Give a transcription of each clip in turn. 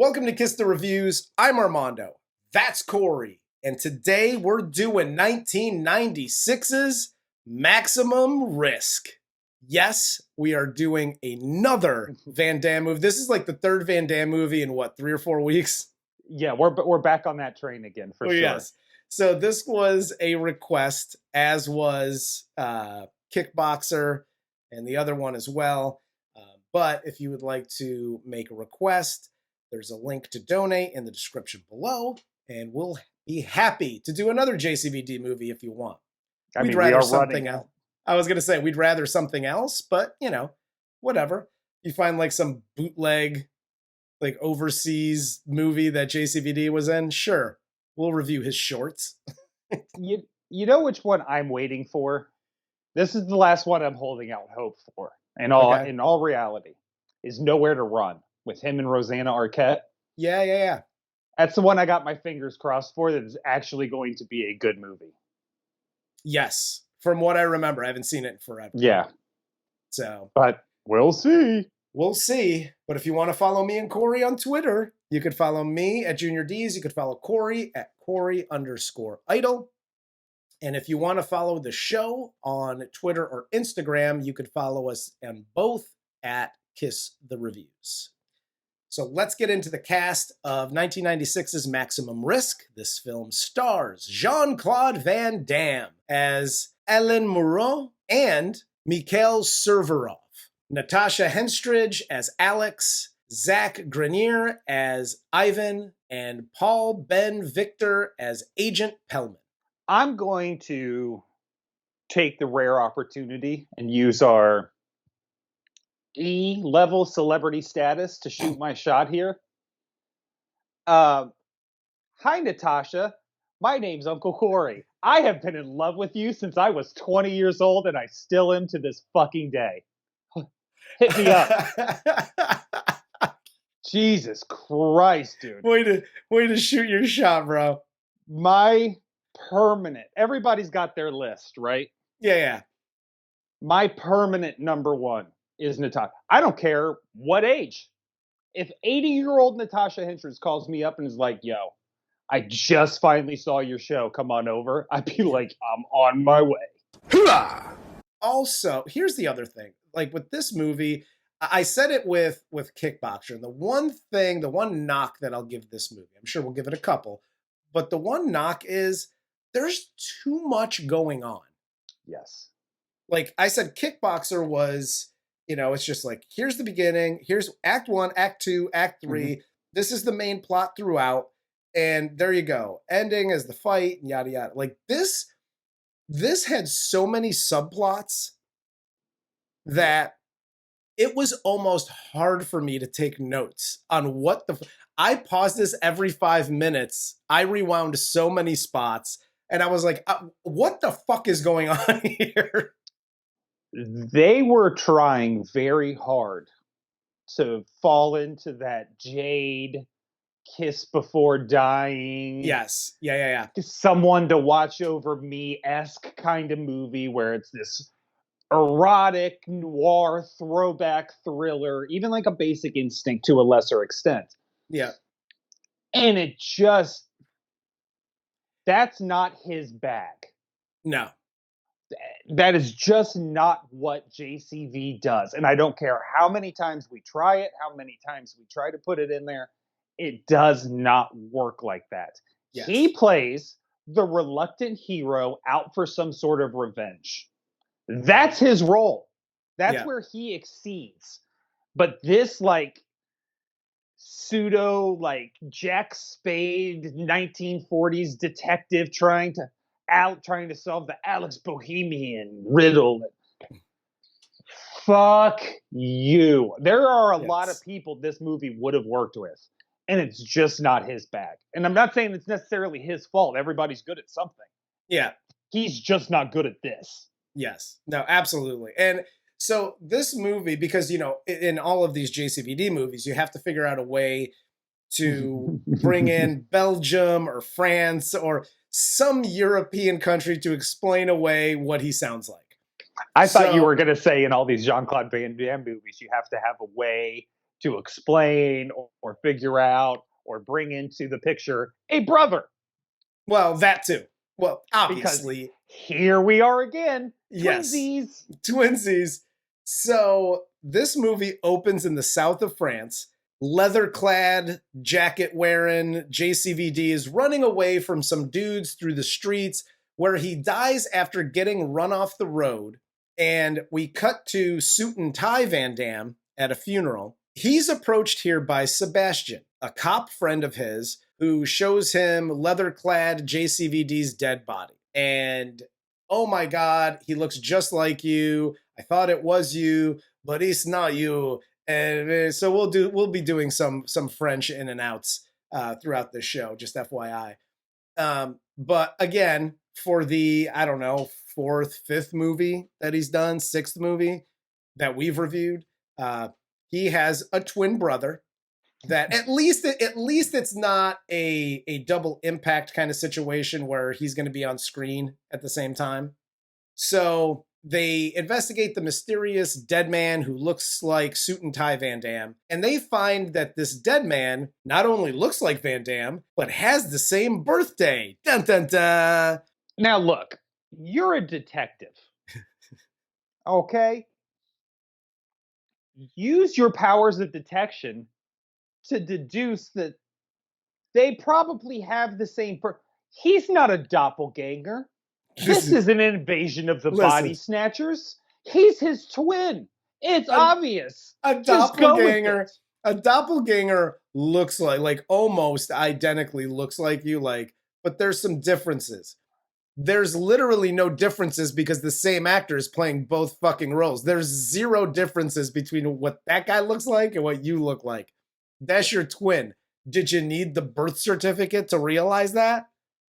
Welcome to Kiss the Reviews. I'm Armando. That's Corey. And today we're doing 1996's Maximum Risk. Yes, we are doing another Van Damme movie. This is like the third Van Damme movie in what, 3 or 4 weeks? Yeah, we're back on that train again for sure. Yes. So this was a request, as was Kickboxer and the other one as well. But if you would like to make a request, there's a link to donate in the description below, and we'll be happy to do another JCVD movie if you want. We'd rather something else. I was going to say we'd rather something else, but, you know, whatever. You find like some bootleg, like overseas movie that JCVD was in, sure, we'll review his shorts. You know which one I'm waiting for? This is the last one I'm holding out hope for. In all reality, is Nowhere to Run with him and Rosanna Arquette. Yeah. That's the one I got my fingers crossed for. That is actually going to be a good movie. Yes, from what I remember, I haven't seen it in forever. Yeah. So, but we'll see. We'll see. But if you want to follow me and Corey on Twitter, you could follow me at Junior D's. You could follow Corey at Corey_idol. And if you want to follow the show on Twitter or Instagram, you could follow us on both at Kiss the Reviews. So let's get into the cast of 1996's Maximum Risk. This film stars Jean-Claude Van Damme as Alain Moreau and Mikhail Serverov, Natasha Henstridge as Alex, Zach Grenier as Ivan, and Paul Ben Victor as Agent Pellman. I'm going to take the rare opportunity and use our E-level celebrity status to shoot my shot here. Hi, Natasha. My name's Uncle Corey. I have been in love with you since I was 20 years old, and I still am to this fucking day. Hit me up. Jesus Christ, dude. Way to shoot your shot, bro. My permanent. Everybody's got their list, right? Yeah. My permanent number one is Natasha. I don't care what age. If 80-year-old Natasha Henstridge calls me up and is like, yo, I just finally saw your show. Come on over. I'd be like, I'm on my way. Hoorah! Also, here's the other thing. Like with this movie, I said it with Kickboxer. And the one knock that I'll give this movie, I'm sure we'll give it a couple, but the one knock is there's too much going on. Yes. Like I said, Kickboxer was, it's just like, here's the beginning, here's Act 1, Act 2, Act 3. Mm-hmm. This is the main plot throughout. And there you go. Ending as the fight and yada, yada. Like this had so many subplots that it was almost hard for me to take notes on what I paused this every 5 minutes. I rewound so many spots. And I was like, what the fuck is going on here? They were trying very hard to fall into that Jade kiss before dying. Yes. Yeah. Someone to watch over me-esque kind of movie where it's this erotic noir throwback thriller, even like a Basic Instinct to a lesser extent. Yeah. And it just... That's not his bag. No. That is just not what JCV does. And I don't care how many times we try it, how many times we try to put it in there. It does not work like that. Yes. He plays the reluctant hero out for some sort of revenge. That's his role. That's where he exceeds. But this, pseudo Jack Spade 1940s detective trying to solve the Alex Bohemian riddle. Fuck you. There are a lot of people this movie would have worked with, and it's just not his bag. And I'm not saying it's necessarily his fault. Everybody's good at something. Yeah. He's just not good at this. Yes. No, absolutely. And so this movie, because, in all of these JCVD movies, you have to figure out a way to bring in Belgium or France or some European country to explain away what he sounds like. I thought you were going to say in all these Jean-Claude Van Damme movies, you have to have a way to explain or figure out or bring into the picture a brother. Well, that too. Well, Because obviously, here we are again, yes, twinsies. twinsies. So this movie opens in the south of France. Leather-clad, jacket-wearing JCVD is running away from some dudes through the streets where he dies after getting run off the road. And we cut to Suit and Tie Van Damme at a funeral. He's approached here by Sebastian, a cop friend of his, who shows him leather-clad JCVD's dead body. And, oh my God, he looks just like you. I thought it was you, but it's not you. And so we'll be doing some French in and outs throughout this show, just FYI. But again, for the, I don't know, 4th, 5th movie that he's done, 6th movie that we've reviewed, he has a twin brother that at least it's not a double impact kind of situation where he's going to be on screen at the same time. So they investigate the mysterious dead man who looks like Suit and Tie Van Damme, and they find that this dead man not only looks like Van Damme, but has the same birthday. Dun dun dun. Now look, you're a detective. Okay? Use your powers of detection to deduce that they probably have the same He's not a doppelganger. This is an invasion of the body snatchers. He's his twin. It's obvious. A doppelganger looks like almost identically looks like you, but there's some differences. There's literally no differences because the same actor is playing both fucking roles. There's zero differences between what that guy looks like and what you look like. That's your twin. Did you need the birth certificate to realize that?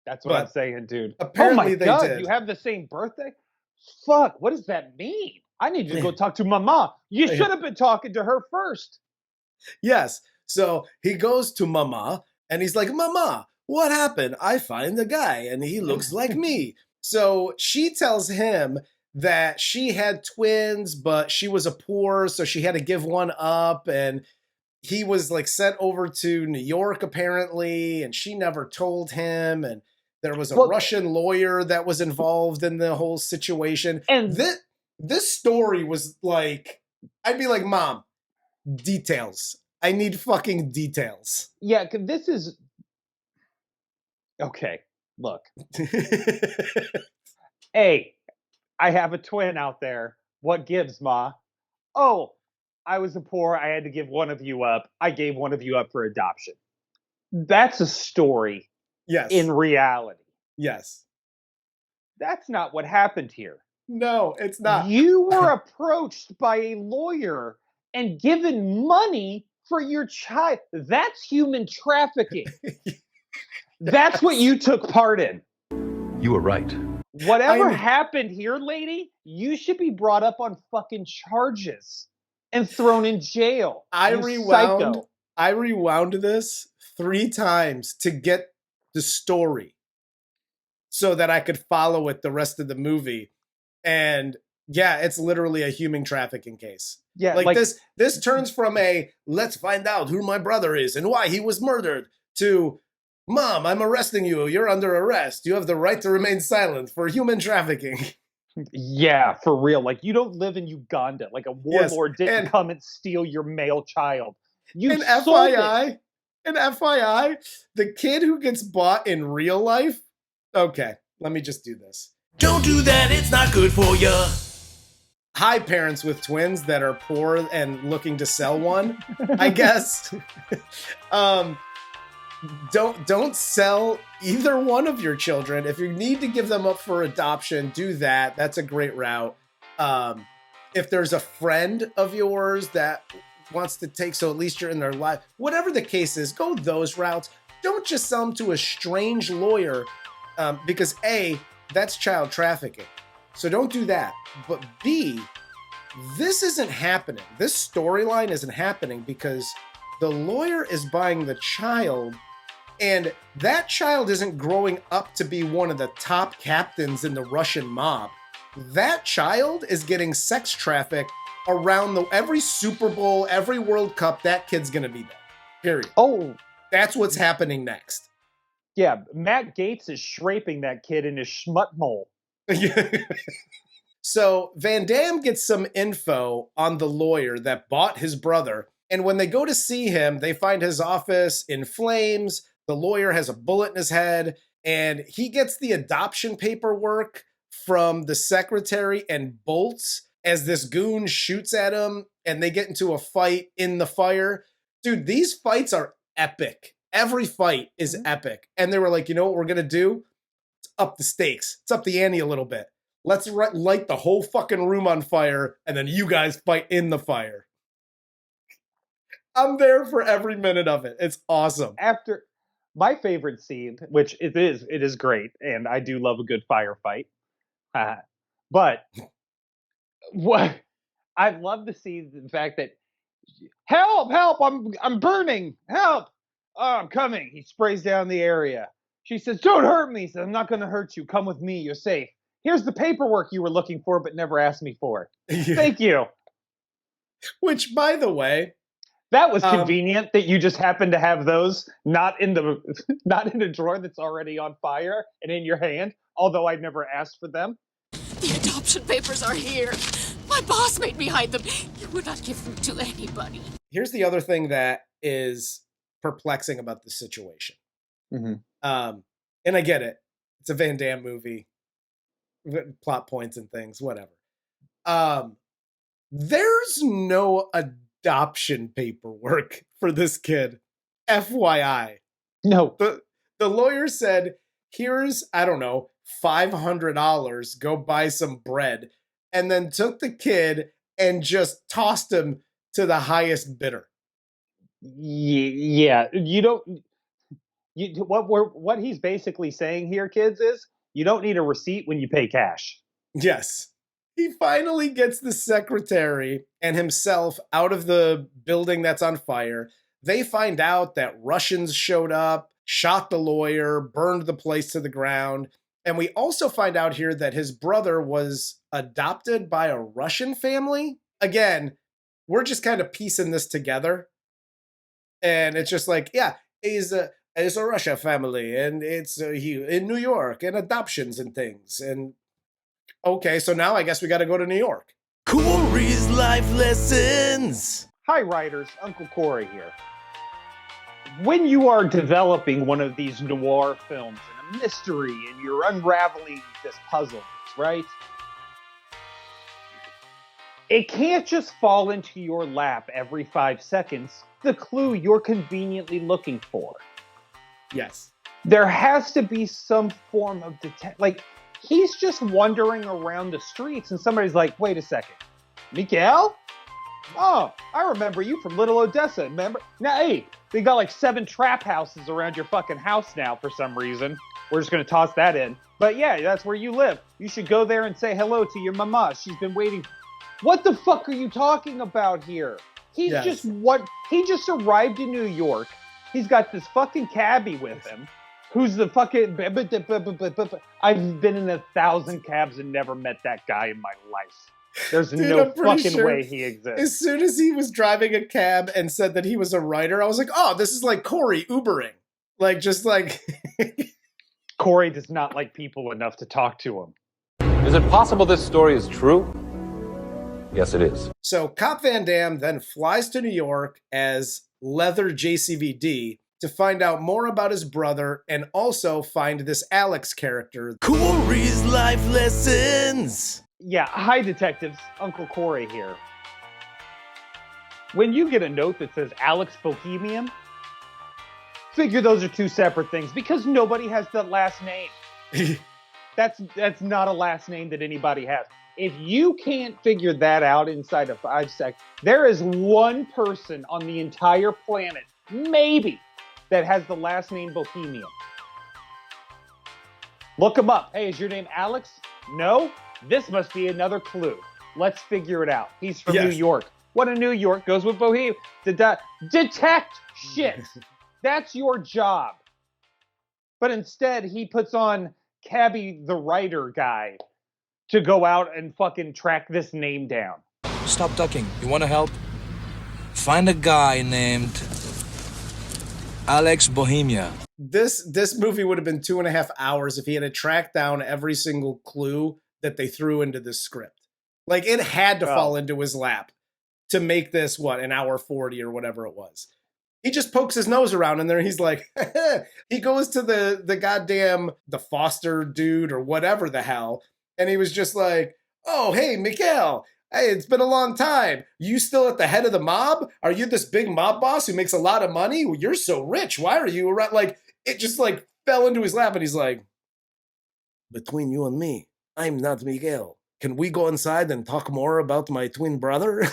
That's what I'm saying, dude. Apparently they did. did. You have the same birthday? Fuck, what does that mean? I need you to go talk to Mama. You should have been talking to her first. Yes. So he goes to Mama and he's like, Mama, what happened? I find the guy and he looks like me. So she tells him that she had twins, but she was a poor, so she had to give one up. And he was sent over to New York apparently, and she never told him. And there was a Russian lawyer that was involved in the whole situation. And this story was I'd be like, Mom, details. I need fucking details. Yeah, this is... Okay, look. Hey, I have a twin out there. What gives, Ma? Oh, I was poor. I had to give one of you up. I gave one of you up for adoption. That's a story. Yes. In reality. Yes. That's not what happened here. No, it's not. You were approached by a lawyer and given money for your child. That's human trafficking. That's what you took part in. You were right. Whatever happened here, lady, you should be brought up on fucking charges and thrown in jail. I rewound this 3 times to get the story so that I could follow it the rest of the movie. And yeah, it's literally a human trafficking case. Yeah, this turns from a let's find out who my brother is and why he was murdered to Mom, I'm arresting you. You're under arrest. You have the right to remain silent for human trafficking. Yeah, for real. You don't live in Uganda. A warlord didn't come and steal your male child. And FYI, the kid who gets bought in real life. Okay, let me just do this. Don't do that. It's not good for you. Hi, parents with twins that are poor and looking to sell one, I guess. Don't sell either one of your children. If you need to give them up for adoption, do that. That's a great route. If there's a friend of yours that wants to take, so at least you're in their life, whatever the case is, go those routes. Don't just sell them to a strange lawyer because A, that's child trafficking. So don't do that. But B, this isn't happening. This storyline isn't happening because the lawyer is buying the child, and that child isn't growing up to be one of the top captains in the Russian mob. That child is getting sex trafficked around every Super Bowl, every World Cup, that kid's going to be there. Period. Oh, That's what's happening next. yeah. Matt Gaetz is shraping that kid in his schmut mole. So Van Damme gets some info on the lawyer that bought his brother. And when they go to see him, they find his office in flames. The lawyer has a bullet in his head. And he gets the adoption paperwork from the secretary and bolts as this goon shoots at him. And they get into a fight in the fire. Dude, these fights are epic. Every fight is epic. And they were like, you know what we're going to do? It's up the stakes. It's up the ante a little bit. Let's light the whole fucking room on fire, and then you guys fight in the fire. I'm there for every minute of it. It's awesome. After my favorite scene, which it is great, and I do love a good firefight. But what I love to see the fact that help, I'm burning, help, oh, I'm coming. He sprays down the area. She says, "Don't hurt me." He says, "I'm not going to hurt you. Come with me. You're safe. Here's the paperwork you were looking for but never asked me for. Thank you." Which, by the way, that was convenient that you just happen to have those not in a drawer that's already on fire and in your hand, although I'd never asked for them. The adoption papers are here. My boss made me hide them. You would not give them to anybody. Here's the other thing that is perplexing about the situation. Mm-hmm. And I get it. It's a Van Damme movie. Plot points and things, whatever. There's no adoption paperwork for this kid. FYI. No. The lawyer said, here's, I don't know, $500, go buy some bread, and then took the kid and just tossed him to the highest bidder. Yeah, what he's basically saying here, kids, is you don't need a receipt when you pay cash. Yes. He finally gets the secretary and himself out of the building that's on fire. They find out that Russians showed up, shot the lawyer, burned the place to the ground. And we also find out here that his brother was adopted by a Russian family. Again, we're just kind of piecing this together. And it's just like, yeah, it's a Russia family, and it's in New York, and adoptions and things. And okay, so now I guess we got to go to New York. Corey's Life Lessons. Hi, writers. Uncle Corey here. When you are developing one of these noir films and a mystery, and you're unraveling this puzzle, right? It can't just fall into your lap every 5 seconds, the clue you're conveniently looking for. Yes. There has to be some form of like, he's just wandering around the streets and somebody's like, wait a second, Miguel? Oh, I remember you from Little Odessa, remember? Now, hey, they got like 7 trap houses around your fucking house now for some reason. We're just going to toss that in. But yeah, that's where you live. You should go there and say hello to your mama. She's been waiting. What the fuck are you talking about here? He just arrived in New York. He's got this fucking cabbie with him, who's the fucking... I've been in 1,000 cabs and never met that guy in my life. There's no fucking way he exists. As soon as he was driving a cab and said that he was a writer, I was like, oh, this is like Corey Ubering. Like, just like... Corey does not like people enough to talk to him. Is it possible this story is true? Yes, it is. So Cop Van Damme then flies to New York as Leather JCVD to find out more about his brother and also find this Alex character. Corey's Life Lessons. Yeah, hi detectives, Uncle Corey here. When you get a note that says Alex Bohemian, figure those are 2 separate things because nobody has that last name. That's not a last name that anybody has. If you can't figure that out inside of 5 seconds, there is one person on the entire planet, maybe, that has the last name Bohemian. Look him up. Hey, is your name Alex? No? This must be another clue. Let's figure it out. He's from New York. What in New York goes with Bohemian? Detect shit. That's your job. But instead, he puts on Cabby the writer guy to go out and fucking track this name down. Stop ducking. You want to help? Find a guy named Alex Bohemia. This movie would have been 2.5 hours if he had tracked down every single clue that they threw into this script. Like, it had to fall into his lap to make this, an hour 40 or whatever it was. He just pokes his nose around in there and he's like, he goes to the goddamn, the Foster dude or whatever the hell. And he was just like, oh, hey, Mikhail. Hey, it's been a long time. You still at the head of the mob? Are you this big mob boss who makes a lot of money? Well, you're so rich. Why are you around? Like, it just like fell into his lap and he's like, between you and me, I'm not Miguel. Can we go inside and talk more about my twin brother?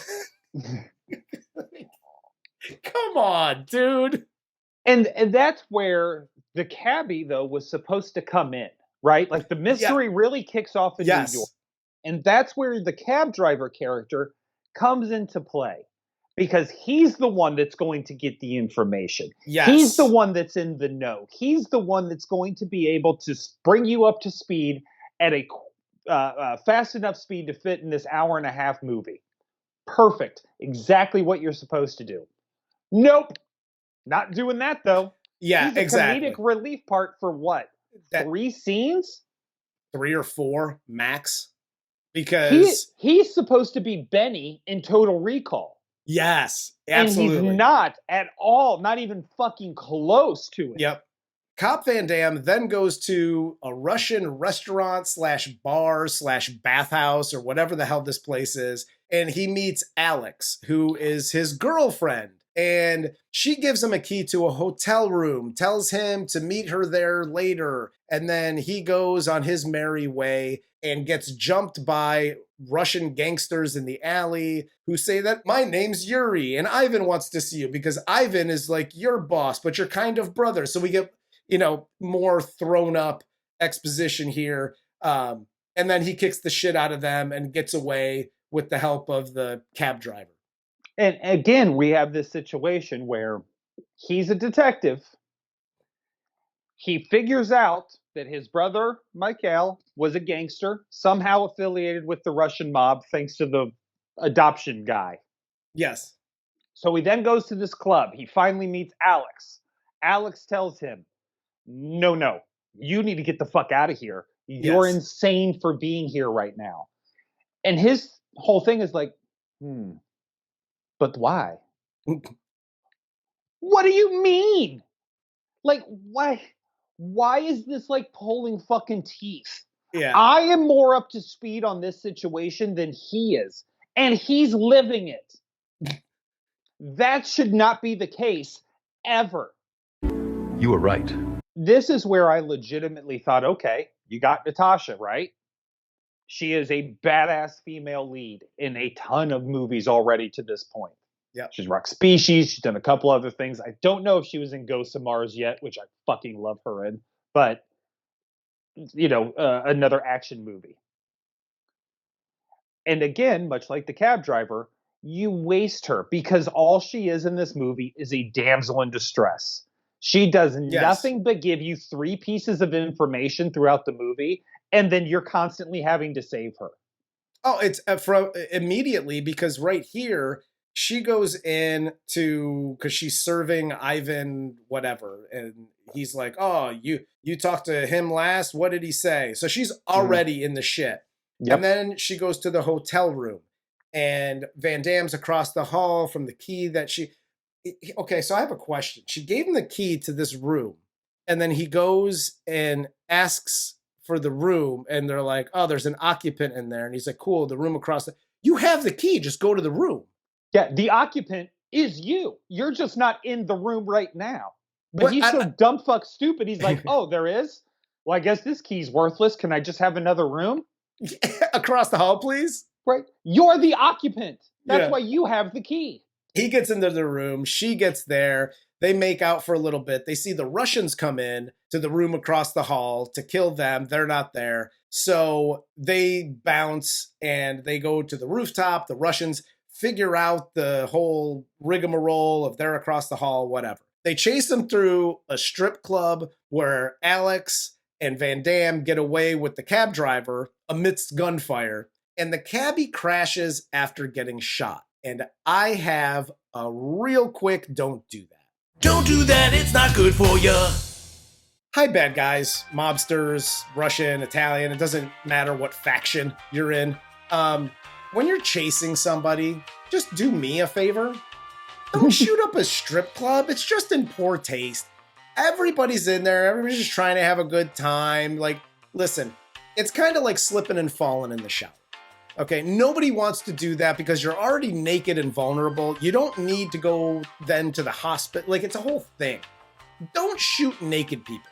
Come on, dude. And that's where the cabbie, though, was supposed to come in, right? Like, the mystery really kicks off in New York. And that's where the cab driver character comes into play. Because he's the one that's going to get the information. Yes. He's the one that's in the know. He's the one that's going to be able to bring you up to speed at a fast enough speed to fit in this hour-and-a-half movie. Perfect. Exactly what you're supposed to do. Nope. Not doing that, though. Yeah, He's a exactly. comedic relief part for what? 3 scenes? 3 or 4 max. Because he's supposed to be Benny in Total Recall. Yes, absolutely. And he's not at all, not even fucking close to it. Yep. Cop Van Dam then goes to a Russian restaurant / bar / bathhouse or whatever the hell this place is. And he meets Alex, who is his girlfriend. And she gives him a key to a hotel room, tells him to meet her there later. And then he goes on his merry way and gets jumped by Russian gangsters in the alley who say that my name's Yuri and Ivan wants to see you because Ivan is like your boss, but you're kind of brother. So we get, more thrown up exposition here. And then he kicks the shit out of them and gets away with the help of the cab driver. And again, we have this situation where he's a detective. He figures out that his brother, Mikhail, was a gangster, somehow affiliated with the Russian mob, thanks to the adoption guy. Yes. So he then goes to this club. He finally meets Alex. Alex tells him, no, you need to get the fuck out of here. You're insane for being here right now. And his whole thing is like, but why? What do you mean? Like, why is this like pulling fucking teeth? Yeah. I am more up to speed on this situation than he is. And he's living it. That should not be the case ever. You were right. This is where I legitimately thought, okay, you got Natasha, right? She is a badass female lead in a ton of movies already to this point. Yeah, she's rocked Species. She's done a couple other things. I don't know if she was in Ghosts of Mars yet, which I fucking love her in. But, another action movie. And again, much like the cab driver, you waste her because all she is in this movie is a damsel in distress. She does nothing but give you 3 pieces of information throughout the movie, and then you're constantly having to save her. Oh, it's from immediately because right here she goes in because she's serving Ivan whatever, and he's like, "Oh, you talked to him last. What did he say?" So she's already in the shit. Yep. And then she goes to the hotel room, and Van Damme's across the hall from the key that she. Okay, so I have a question. She gave him the key to this room, and then he goes and asks for the room, and they're like, "Oh, there's an occupant in there," and he's like, "Cool, the room across the." You have the key. Just go to the room. Yeah, the occupant is you. You're just not in the room right now. But he's so dumb fuck stupid. He's like, "Oh, there is? Well, I guess this key's worthless. Can I just have another room?" Across the hall, please. Right. You're the occupant. That's why you have the key. He gets into the room. She gets there. They make out for a little bit. They see the Russians come in to the room across the hall to kill them. They're not there. So they bounce and they go to the rooftop. The Russians figure out the whole rigmarole of they're across the hall, whatever. They chase them through a strip club where Alex and Van Damme get away with the cab driver amidst gunfire. and the cabbie crashes after getting shot. And I have a real quick don't do that. Don't do that, it's not good for you. Hi, bad guys, mobsters, Russian, Italian, it doesn't matter what faction you're in. When you're chasing somebody, just do me a favor. Don't shoot up a strip club. It's just in poor taste. Everybody's in there. Everybody's just trying to have a good time. Like, listen, it's kind of like slipping and falling in the shower. Okay, nobody wants to do that because you're already naked and vulnerable. You don't need to go then to the hospital. Like, it's a whole thing. Don't shoot naked people.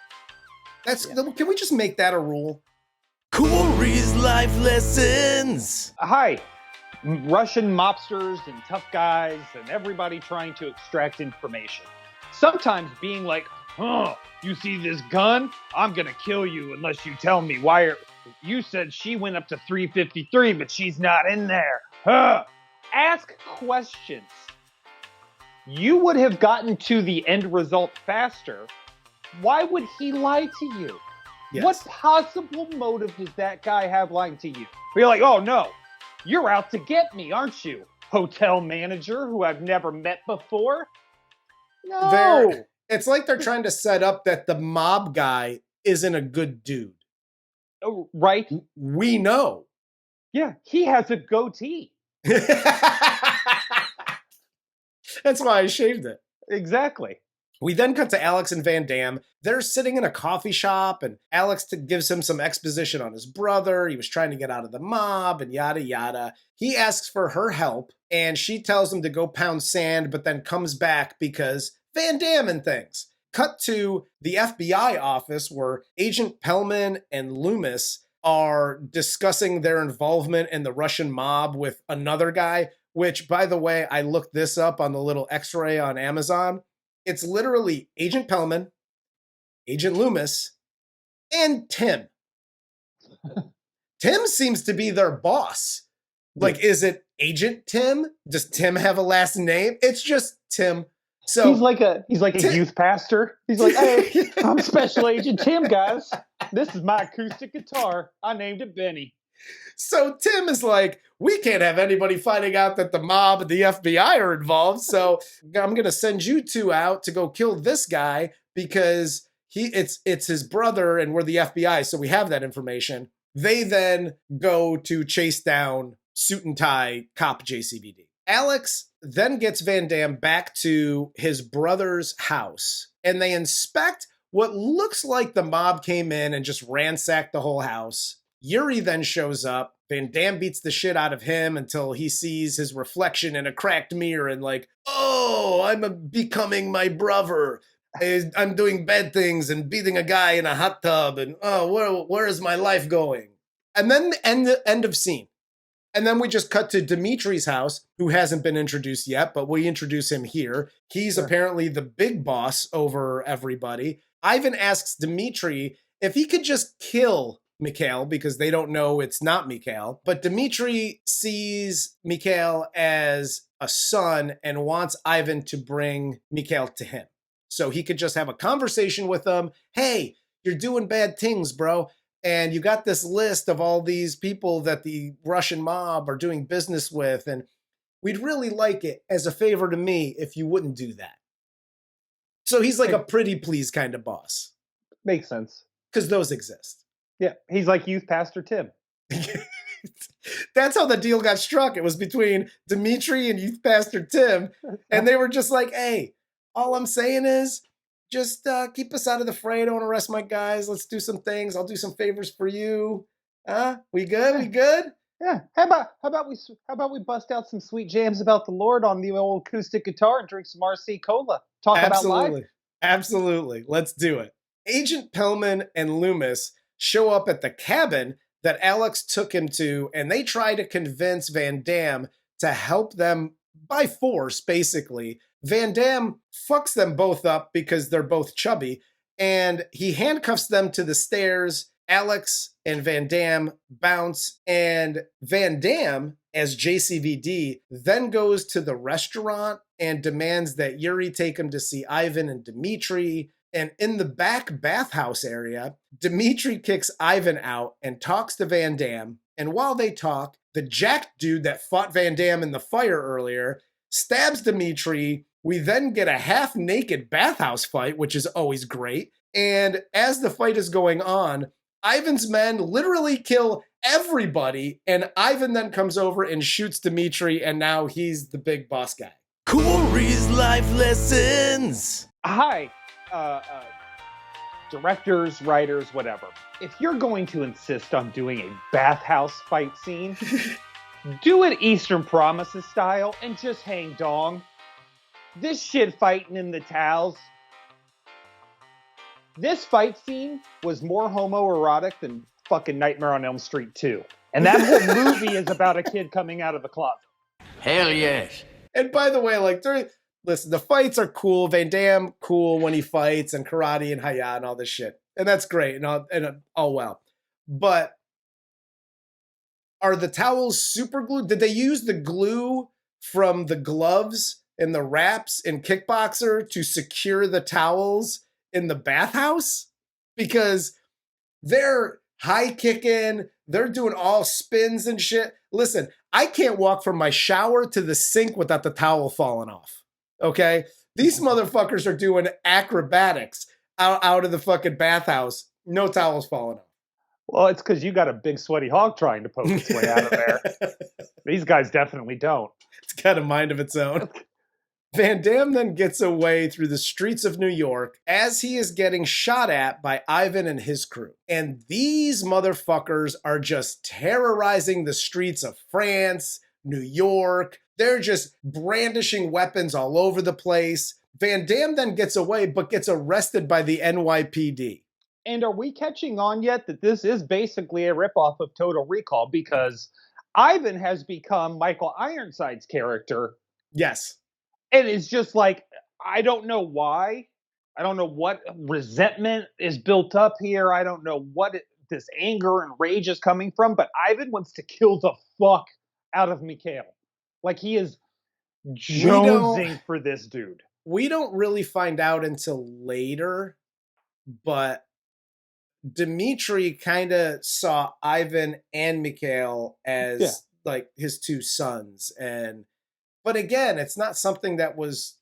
Can we just make that a rule? Corey's life lessons. Hi, Russian mobsters and tough guys and everybody trying to extract information. Sometimes being like, you see this gun? I'm gonna kill you unless you tell me why. You said she went up to 353, but she's not in there. Ask questions. You would have gotten to the end result faster. Why would he lie to you? Yes. What possible motive does that guy have lying to you? You're like, oh no, you're out to get me, aren't you? Hotel manager who I've never met before? No. It's like they're trying to set up that the mob guy isn't a good dude. Oh, right? We know. Yeah, he has a goatee. That's why I shaved it. Exactly. We then cut to Alex and Van Damme. They're sitting in a coffee shop, and Alex gives him some exposition on his brother. He was trying to get out of the mob, and yada, yada. He asks for her help, and she tells him to go pound sand, but then comes back because Van Damme and things. Cut to the FBI office where Agent Pellman and Loomis are discussing their involvement in the Russian mob with another guy, which, by the way, I looked this up on the little x-ray on Amazon. It's literally Agent Pellman, Agent Loomis, and Tim. Tim seems to be their boss. Like, is it Agent Tim? Does Tim have a last name? It's just Tim. So he's like a youth pastor. He's like, hey, I'm Special Agent Tim, guys. This is my acoustic guitar. I named it Benny. So Tim is like, we can't have anybody finding out that the mob and the FBI are involved. So I'm going to send you two out to go kill this guy because it's his brother and we're the FBI. So we have that information. They then go to chase down suit and tie cop JCVD. Alex then gets Van Damme back to his brother's house and they inspect what looks like the mob came in and just ransacked the whole house. Yuri then shows up. Van Damme beats the shit out of him until he sees his reflection in a cracked mirror and like, oh, I'm becoming my brother. I'm doing bad things and beating a guy in a hot tub and where is my life going? And then the end of scene. And then we just cut to Dimitri's house, who hasn't been introduced yet, but we introduce him here. He's apparently the big boss over everybody. Ivan asks Dimitri if he could just kill Mikhail because they don't know it's not Mikhail. But Dimitri sees Mikhail as a son and wants Ivan to bring Mikhail to him. So he could just have a conversation with him. Hey, you're doing bad things, bro. And you got this list of all these people that the Russian mob are doing business with. And we'd really like it as a favor to me if you wouldn't do that. So he's like a pretty please kind of boss. Makes sense. Because those exist. Yeah, he's like youth pastor Tim. That's how the deal got struck. It was between Dimitri and youth pastor Tim. And they were just like, hey, all I'm saying is just keep us out of the fray. I don't want to arrest my guys. Let's do some things. I'll do some favors for you. We good? We good? Yeah. How about we bust out some sweet jams about the Lord on the old acoustic guitar and drink some RC Cola. Talk about life. Absolutely. Let's do it. Agent Pellman and Loomis show up at the cabin that Alex took him to, and they try to convince Van Damme to help them by force, basically. Van Damme fucks them both up because they're both chubby, and he handcuffs them to the stairs. Alex and Van Damme bounce, and Van Damme, as JCVD, then goes to the restaurant and demands that Yuri take him to see Ivan and Dimitri. And in the back bathhouse area, Dimitri kicks Ivan out and talks to Van Damme. And while they talk, the jacked dude that fought Van Damme in the fire earlier stabs Dimitri. We then get a half-naked bathhouse fight, which is always great. And as the fight is going on, Ivan's men literally kill everybody, and Ivan then comes over and shoots Dimitri, and now he's the big boss guy. Corey's life lessons. Hi, directors, writers, whatever. If you're going to insist on doing a bathhouse fight scene, do it Eastern Promises style and just hang dong. This shit fighting in the towels. This fight scene was more homoerotic than fucking Nightmare on Elm Street 2. And that whole movie is about a kid coming out of the closet. Hell yes. And by the way, like, listen, the fights are cool. Van Damme, cool when he fights, and karate and Hayat and all this shit. And that's great, and all well. But are the towels super glued? Did they use the glue from the gloves and the wraps in Kickboxer to secure the towels in the bathhouse? Because they're high kicking, they're doing all spins and shit. Listen, I can't walk from my shower to the sink without the towel falling off. Okay? These motherfuckers are doing acrobatics out of the fucking bathhouse. No towels falling off. Well, it's because you got a big sweaty hog trying to poke its way out of there. These guys definitely don't. It's got a mind of its own. Van Damme then gets away through the streets of New York as he is getting shot at by Ivan and his crew. And these motherfuckers are just terrorizing the streets of France, New York. They're just brandishing weapons all over the place. Van Damme then gets away, but gets arrested by the NYPD. And are we catching on yet that this is basically a ripoff of Total Recall? Because Ivan has become Michael Ironside's character. Yes. And it's just like, I don't know why. I don't know what resentment is built up here. I don't know what this anger and rage is coming from. But Ivan wants to kill the fuck out of Mikhail. Like, he is jonesing for this dude. We don't really find out until later, but Dimitri kind of saw Ivan and Mikhail as like his two sons. But again, it's not something that was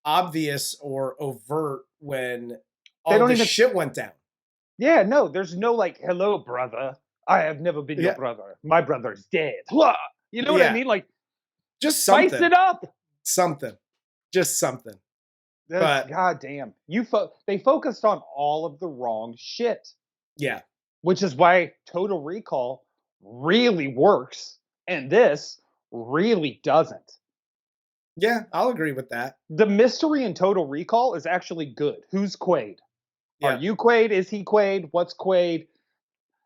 obvious or overt when all this shit went down. Yeah, no, there's no like, hello, brother. I have never been your brother. My brother's dead. You know what I mean? Like, just something. Spice it up. Something. Just something. But God damn. They focused on all of the wrong shit. Yeah. Which is why Total Recall really works and this really doesn't. Yeah, I'll agree with that. The mystery in Total Recall is actually good. Who's Quaid? Yeah. Are you Quaid? Is he Quaid? What's Quaid?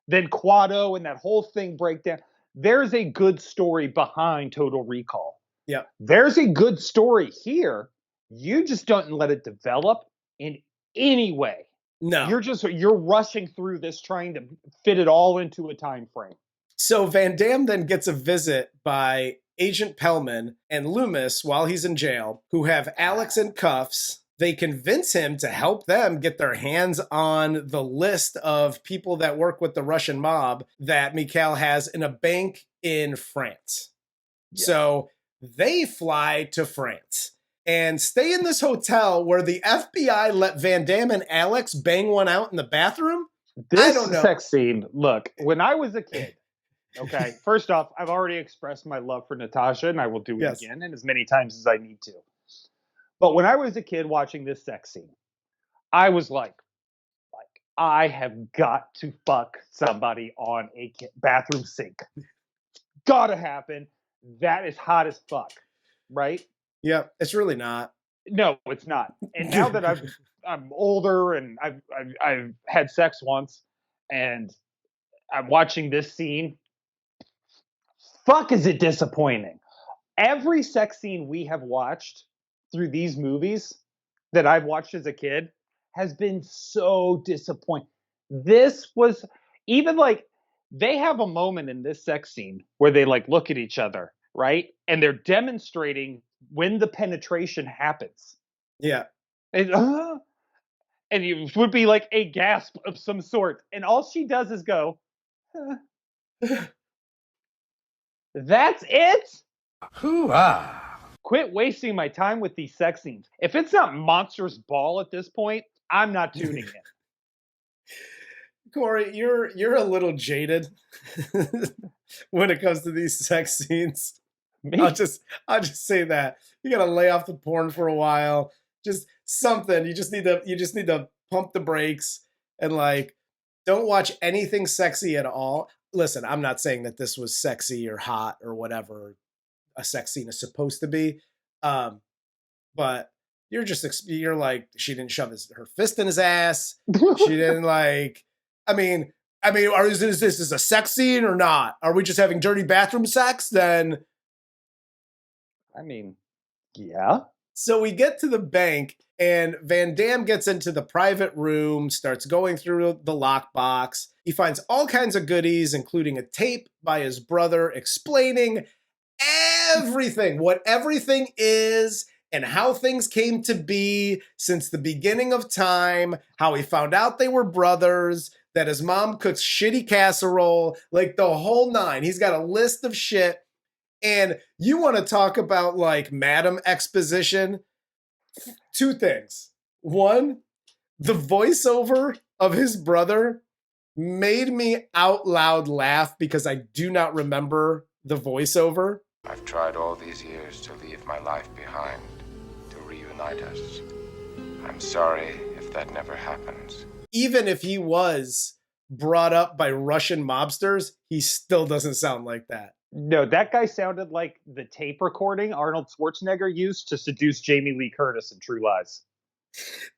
Then Quado and that whole thing breakdown. There's a good story behind Total Recall. Yeah. There's a good story here. You just don't let it develop in any way. No. You're rushing through this trying to fit it all into a time frame. So Van Damme then gets a visit by Agent Pellman and Loomis while he's in jail, who have Alex in cuffs. They convince him to help them get their hands on the list of people that work with the Russian mob that Mikhail has in a bank in France. Yeah. So they fly to France and stay in this hotel where the FBI let Van Damme and Alex bang one out in the bathroom. This sex scene, look, when I was a kid, okay, first off, I've already expressed my love for Natasha, and I will do it again and as many times as I need to. But when I was a kid watching this sex scene, I was like, I have got to fuck somebody on a bathroom sink. Gotta happen. That is hot as fuck, right? Yeah, it's really not. No, it's not. And now that I'm older and I've had sex once, and I'm watching this scene, fuck, is it disappointing? Every sex scene we have watched through these movies that I've watched as a kid has been so disappointing. This was even like, they have a moment in this sex scene where they like look at each other, right? And they're demonstrating when the penetration happens. Yeah. And it would be like a gasp of some sort. And all she does is go, That's it? Hoo-ah. Quit wasting my time with these sex scenes. If it's not Monsters Ball at this point, I'm not tuning in. Corey, you're a little jaded when it comes to these sex scenes. Me? I'll just say that. You gotta lay off the porn for a while. Just something. You just need to pump the brakes and like don't watch anything sexy at all. Listen, I'm not saying that this was sexy or hot or whatever a sex scene is supposed to be. But you're like, she didn't shove her fist in his ass. She didn't like, I mean, is this a sex scene or not? Are we just having dirty bathroom sex? Then, I mean, yeah. so we get to the bank and Van Damme gets into the private room, starts going through the lockbox. He finds all kinds of goodies, including a tape by his brother explaining everything, what everything is and how things came to be since the beginning of time, how he found out they were brothers, that his mom cooks shitty casserole, like the whole nine. He's got a list of shit. And you want to talk about like Madam Exposition? Two things. One, the voiceover of his brother made me out loud laugh because I do not remember the voiceover. I've tried all these years to leave my life behind, to reunite us. I'm sorry if that never happens. Even if he was brought up by Russian mobsters, he still doesn't sound like that. No, that guy sounded like the tape recording Arnold Schwarzenegger used to seduce Jamie Lee Curtis in True Lies.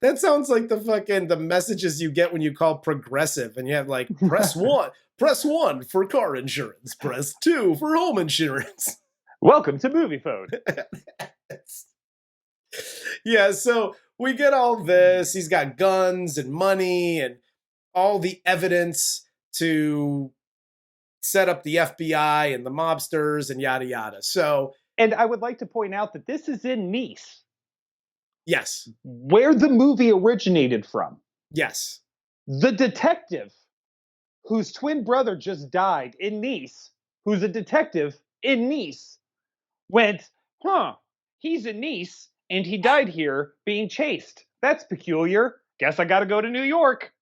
That sounds like the messages you get when you call Progressive and you have like, press one for car insurance, press 2 for home insurance. Welcome to Movie Phone. Yeah, so we get all this. He's got guns and money and all the evidence to set up the FBI and the mobsters and yada yada. So, and I would like to point out that this is in Nice. Yes. Where the movie originated from. Yes. The detective whose twin brother just died in Nice, who's a detective in Nice, went, he's in Nice and he died here being chased. That's peculiar. Guess I gotta go to New York.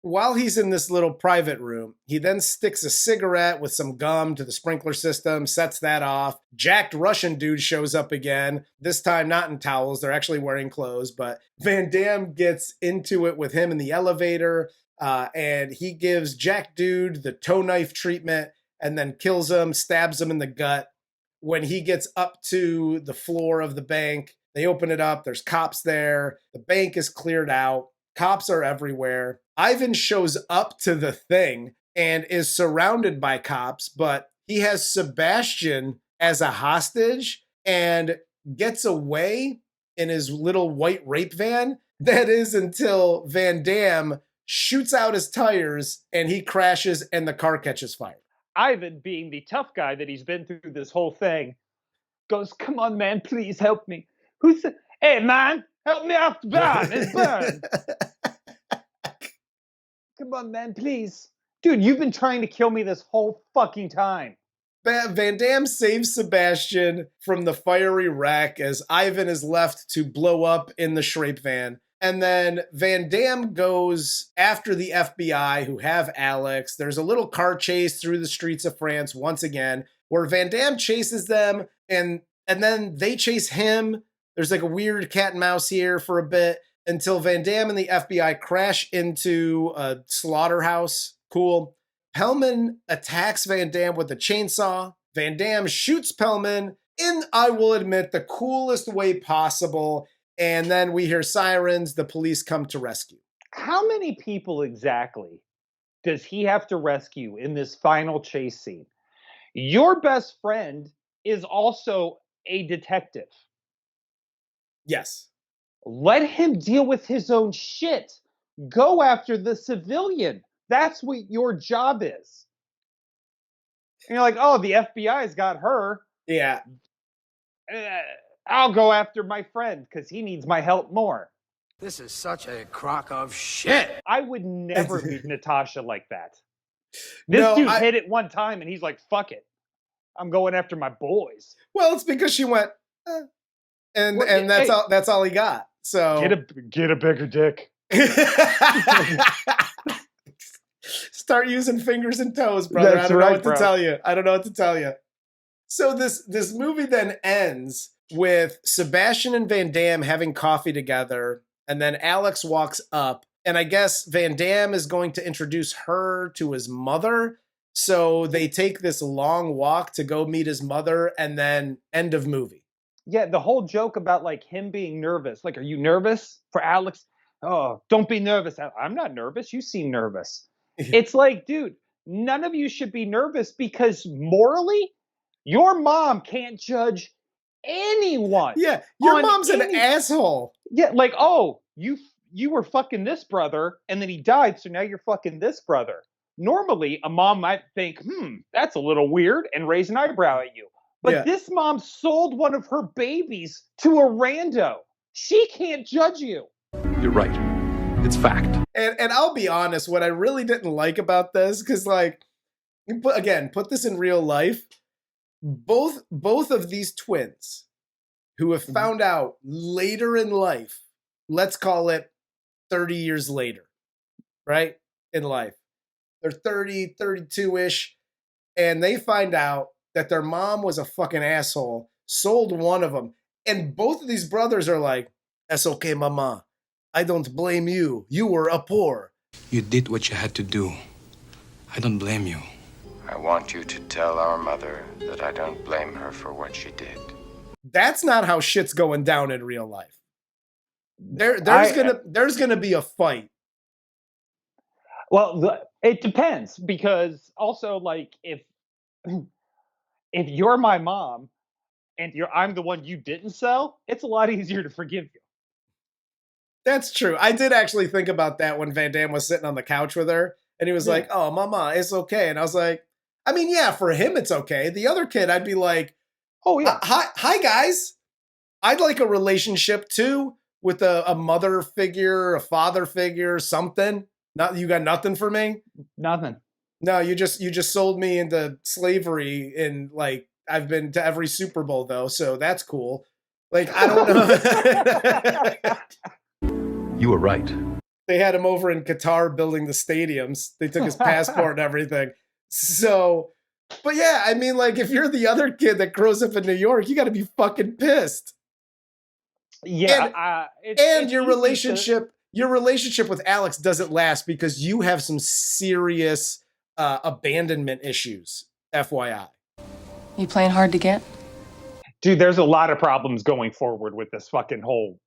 While he's in this little private room, he then sticks a cigarette with some gum to the sprinkler system, sets that off. Jacked Russian dude shows up again, this time not in towels. They're actually wearing clothes, but Van Damme gets into it with him in the elevator, and he gives Jack dude the toe knife treatment and then kills him, stabs him in the gut. When he gets up to the floor of the bank, they open it up. There's cops there. The bank is cleared out. Cops are everywhere. Ivan shows up to the thing and is surrounded by cops, but he has Sebastian as a hostage and gets away in his little white rape van. That is until Van Damme shoots out his tires and he crashes and the car catches fire. Ivan, being the tough guy that he's been through this whole thing, goes, "Come on, man, please help me." Hey, man, help me off the van. It's burned. Come on, man, please. Dude, you've been trying to kill me this whole fucking time. Van Damme saves Sebastian from the fiery wreck as Ivan is left to blow up in the Schrape van. And then Van Damme goes after the FBI who have Alex. There's a little car chase through the streets of France once again, where Van Damme chases them and then they chase him. There's like a weird cat and mouse here for a bit until Van Damme and the FBI crash into a slaughterhouse. Cool. Pellman attacks Van Damme with a chainsaw. Van Damme shoots Pellman in, I will admit, the coolest way possible. And then we hear sirens. The police come to rescue. How many people exactly does he have to rescue in this final chase scene? Your best friend is also a detective. Yes. Let him deal with his own shit. Go after the civilian. That's what your job is. And you're like, oh, the FBI's got her. Yeah. I'll go after my friend because he needs my help more. This is such a crock of shit. I would never meet Natasha like that. This No, dude hit it one time, and he's like, "Fuck it, I'm going after my boys." Well, it's because she went, eh. and Well, and that's hey. all. That's all he got. So Get a bigger dick. Start using fingers and toes, brother. That's I don't know right, what to bro. tell you. I don't know what to tell you. So this movie then ends with Sebastian and Van Damme having coffee together, and then Alex walks up, and I guess Van Damme is going to introduce her to his mother. So they take this long walk to go meet his mother, and then end of movie. Yeah, the whole joke about like him being nervous. Like, are you nervous for Alex? Oh, don't be nervous. I'm not nervous. You seem nervous. It's like, dude, none of you should be nervous because morally, your mom can't judge anyone. Yeah, your on mom's an any- asshole. Yeah, like, oh, you were fucking this brother, and then he died, so now you're fucking this brother. Normally, a mom might think, that's a little weird, and raise an eyebrow at you. But Yeah. this mom sold one of her babies to a rando. She can't judge you. You're right. It's fact. And I'll be honest, what I really didn't like about this, because like, put this in real life. Both of these twins who have found out later in life, let's call it 30 years later, right? In life. They're 30, 32-ish, and they find out that their mom was a fucking asshole, sold one of them, and both of these brothers are like, "That's okay, mama. I don't blame you. You were a poor." You did what you had to do. I don't blame you. I want you to tell our mother that I don't blame her for what she did. That's not how shit's going down in real life. There's gonna be a fight. Well, it depends, because also, like, if you're my mom and I'm the one you didn't sell, it's a lot easier to forgive you. That's true. I did actually think about that when Van Damme was sitting on the couch with her, and he was like, "Oh, mama, it's okay." And I was like, I mean, yeah, for him it's okay. The other kid, I'd be like, "Oh yeah, hi guys. I'd like a relationship too with a mother figure, a father figure, something. Not you got nothing for me? Nothing. No, you just sold me into slavery, and like I've been to every Super Bowl though, so that's cool. Like I don't know." You were right. They had him over in Qatar building the stadiums. They took his passport and everything. So, but yeah, I mean, like if you're the other kid that grows up in New York, you got to be fucking pissed. Yeah, And your relationship with Alex doesn't last because you have some serious abandonment issues. FYI. You playing hard to get? dude, there's a lot of problems going forward with this fucking whole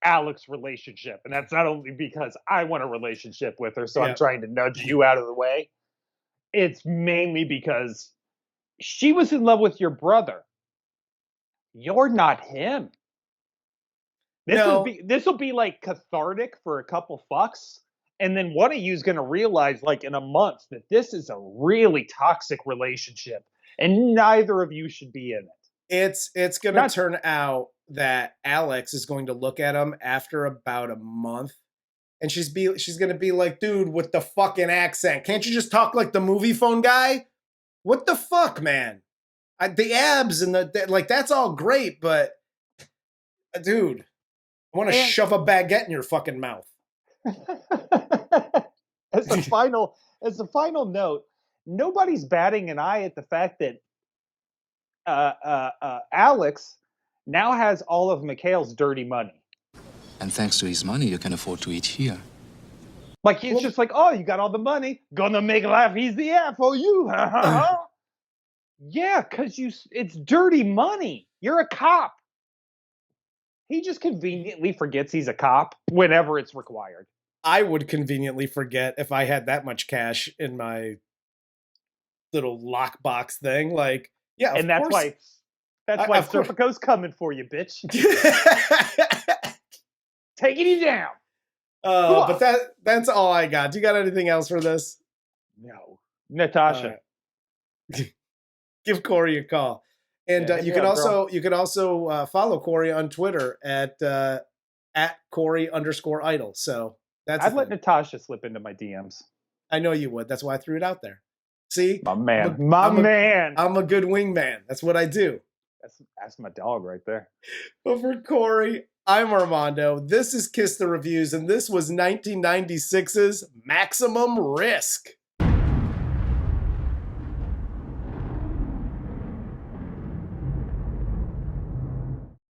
Alex relationship. And that's not only because I want a relationship with her, so I'm trying to nudge you out of the way. It's mainly because she was in love with your brother. You're not him. This will be like cathartic for a couple fucks. And then one of you is going to realize, like in a month, that this is a really toxic relationship, and neither of you should be in it. It's going to turn out that Alex is going to look at him after about a month, and she's going to be like, "Dude, with the fucking accent, can't you just talk like the movie phone guy? What the fuck, man? The abs and the like, that's all great, but dude, I want to shove a baguette in your fucking mouth." As a final note, nobody's batting an eye at the fact that Alex now has all of Mikhail's dirty money. And thanks to his money, you can afford to eat here. Like, he's just like, "Oh, you got all the money. Gonna make life easier for you." Yeah, because it's dirty money. You're a cop. He just conveniently forgets he's a cop whenever it's required. I would conveniently forget if I had that much cash in my little lockbox thing. Like, yeah, and that's course. why Serpico's coming for you, bitch. Taking you down. But that's all I got. Do you got anything else for this? No. Natasha. Give Corey a call. And you can also follow Corey on Twitter at Corey_idol. So that's I'd let Natasha slip into my DMs. I know you would. That's why I threw it out there. See? My man. I'm a good wingman. That's what I do. That's my dog right there. But for Corey, I'm Armando. This is Kiss the Reviews, and this was 1996's Maximum Risk.